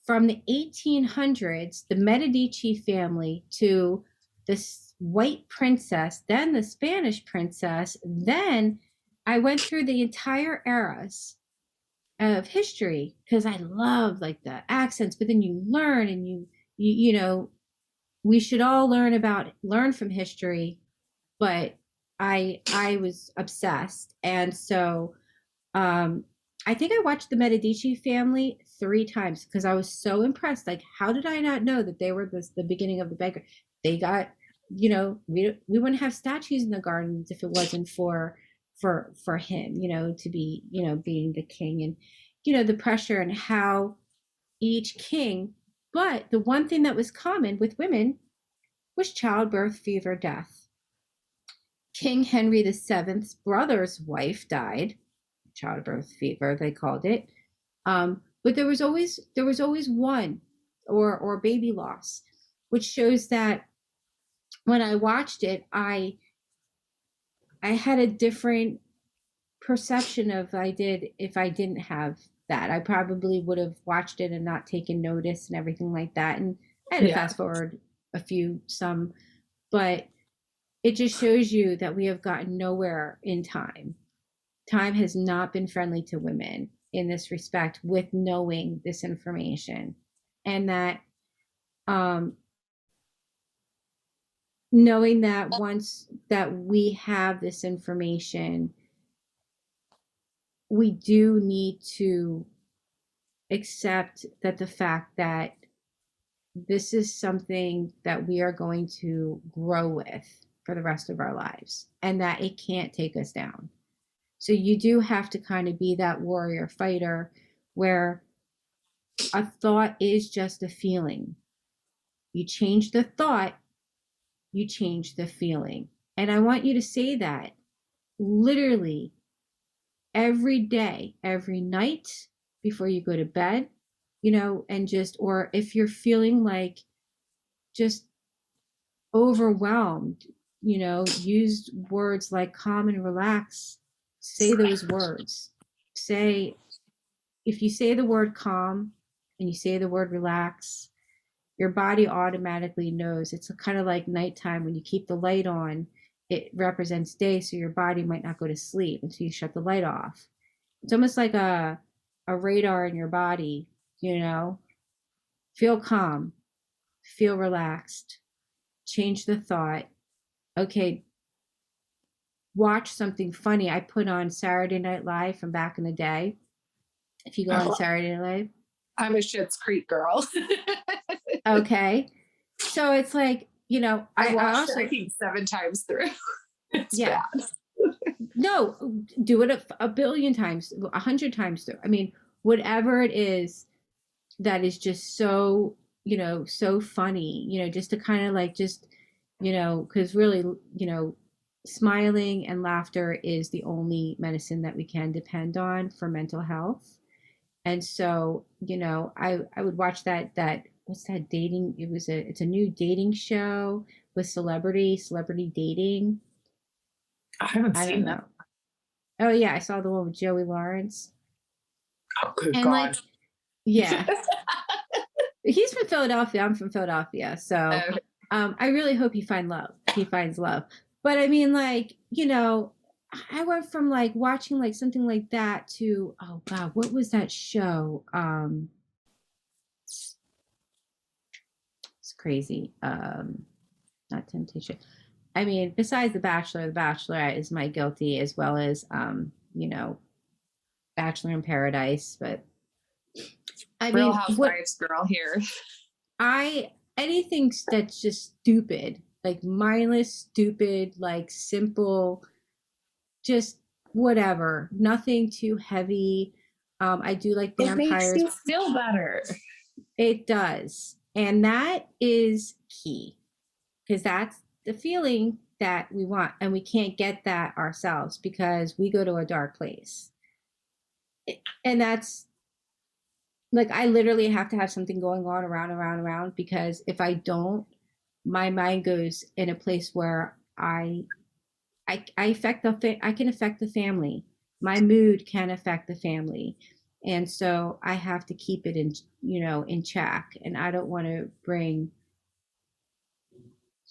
from the 1800s, the Medici family, to this white princess, then the Spanish princess, then I went through the entire eras of history because I love like the accents, but then you learn and we should all learn from history, but I was obsessed. And so I think I watched the Medici family 3 times because I was so impressed. Like, how did I not know that they were the beginning of the beggar? They got, we wouldn't have statues in the gardens if it wasn't for him, to be, being the king, and the pressure and how each king. But the one thing that was common with women was childbirth, fever, death. King Henry VII's brother's wife died, childbirth fever, they called it. But there was always one or baby loss, which shows that when I watched it, I had a different perception of if I didn't have that. I probably would have watched it and not taken notice and everything like that. And I had to fast forward some, but it just shows you that we have gotten nowhere in time. Time has not been friendly to women in this respect with knowing this information, and that knowing that once that we have this information, we do need to accept that the fact that this is something that we are going to grow with for the rest of our lives, and that it can't take us down. So you do have to kind of be that warrior fighter where a thought is just a feeling. You change the thought, you change the feeling. And I want you to say that literally every day, every night before you go to bed, and or if you're feeling like just overwhelmed, use words like calm and relax. Say those words. If you say the word calm and you say the word relax, your body automatically knows. It's kind of like nighttime when you keep the light on, it represents day, so your body might not go to sleep until you shut the light off. It's almost like a radar in your body, Feel calm, feel relaxed, change the thought. Okay, watch something funny. I put on Saturday Night Live from back in the day. If you go on Saturday Night Live. I'm a Schitt's Creek girl. Okay. So it's like, I watched it, I think 7 times through. It's bad. No, do it a billion times, 100 times through. I mean, whatever it is that is just so, so funny, just to kind of like because really, smiling and laughter is the only medicine that we can depend on for mental health. And so, I would watch that what's that dating? It's a new dating show with celebrity dating. I haven't seen that. Oh yeah, I saw the one with Joey Lawrence. Oh, good And God. like, yeah, he's from Philadelphia. I'm from Philadelphia, so I really hope he finds love. But I mean, like, you know, I went from like watching like something like that to, oh God, what was that show? It's crazy. Not Temptation. I mean, besides The Bachelor, The Bachelorette is my guilty, as well as you know, Bachelor in Paradise. But I Real mean, Housewives girl here. Anything that's just stupid, like mindless, stupid, like simple, just whatever. Nothing too heavy. I do like It makes vampires. you feel better. It does. And that is key, because that's the feeling that we want. And we can't get that ourselves because we go to a dark place. And that's like, I literally have to have something going on around, because if I don't, my mind goes in a place where I can affect the family. My mood can affect the family. And so I have to keep it in check. And I don't want to bring,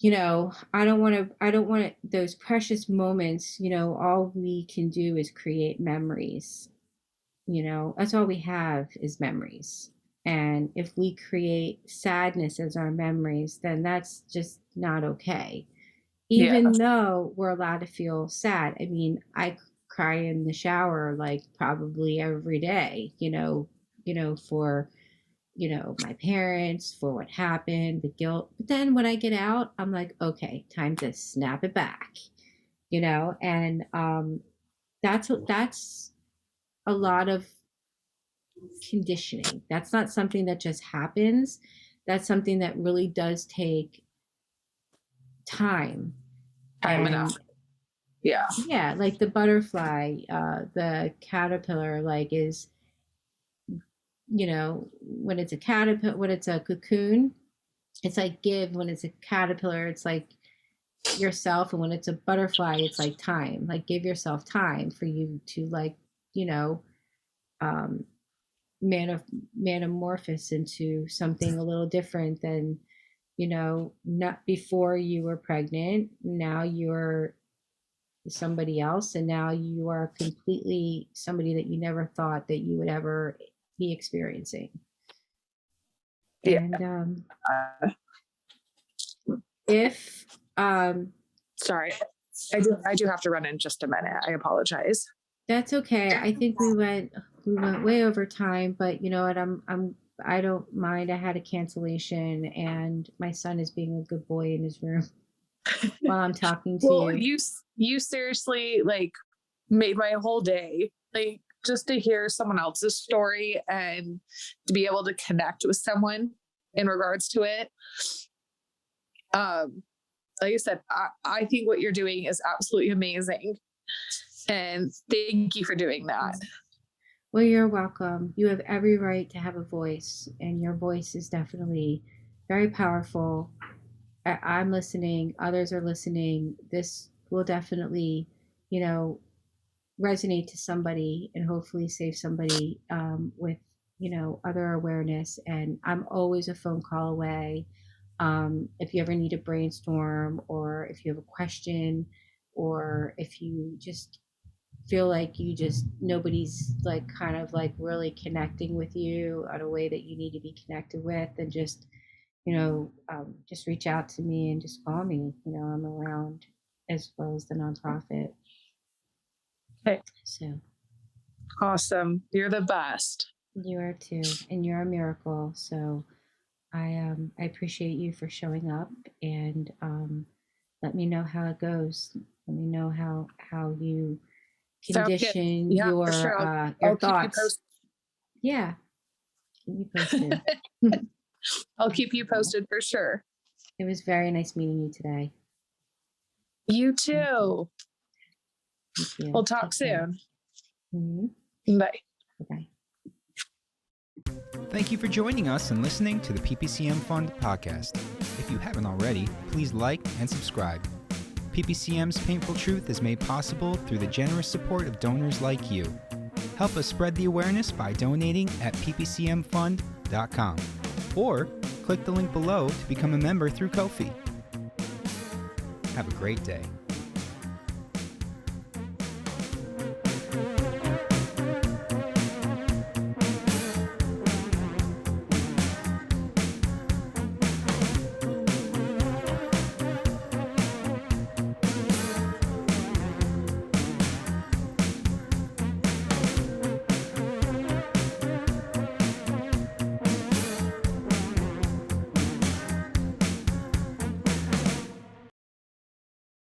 I don't want those precious moments, all we can do is create memories. That's all we have is memories. And if we create sadness as our memories, then that's just not okay. Even though we're allowed to feel sad. I mean, I cry in the shower like probably every day, for, my parents, for what happened, the guilt. But then when I get out, I'm like, okay, time to snap it back, and that's a lot of conditioning. That's not something that just happens. That's something that really does take time enough. Yeah, like the butterfly, the caterpillar, like, is, when it's a caterpillar, when it's a cocoon, it's like give. When it's a caterpillar, it's like yourself. And when it's a butterfly, it's like time. Like, give yourself time for you to, like, metamorphose into something a little different than, not before you were pregnant. Now you're somebody else, and now you are completely somebody that you never thought that you would ever be experiencing. And if sorry, I do have to run in just a minute. I apologize. That's okay. I think we went way over time, but you know what, I don't mind. I had a cancellation, and my son is being a good boy in his room while I'm talking to you. You seriously, like, made my whole day, like, just to hear someone else's story and to be able to connect with someone in regards to it. Like I said, I think what you're doing is absolutely amazing, and thank you for doing that. Well, you're welcome. You have every right to have a voice, and your voice is definitely very powerful. I'm listening. Others are listening. This will definitely, resonate to somebody, and hopefully save somebody with, other awareness. And I'm always a phone call away. If you ever need a brainstorm, or if you have a question, or if you just feel like nobody's like kind of like really connecting with you in a way that you need to be connected with, then just just reach out to me and just call me. I'm around, as well as the nonprofit. Okay. So awesome. You're the best. You are too, and you're a miracle. So I appreciate you for showing up, and let me know how it goes. Let me know how you condition your thoughts. Yeah, keep me posted. I'll keep you posted for sure. It was very nice meeting you today. You too. Thank you. We'll talk soon. Mm-hmm. Bye. Bye. Thank you for joining us and listening to the PPCM Fund podcast. If you haven't already, please like and subscribe. PPCM's Painful Truth is made possible through the generous support of donors like you. Help us spread the awareness by donating at ppcmfund.com or click the link below to become a member through Ko-fi. Have a great day.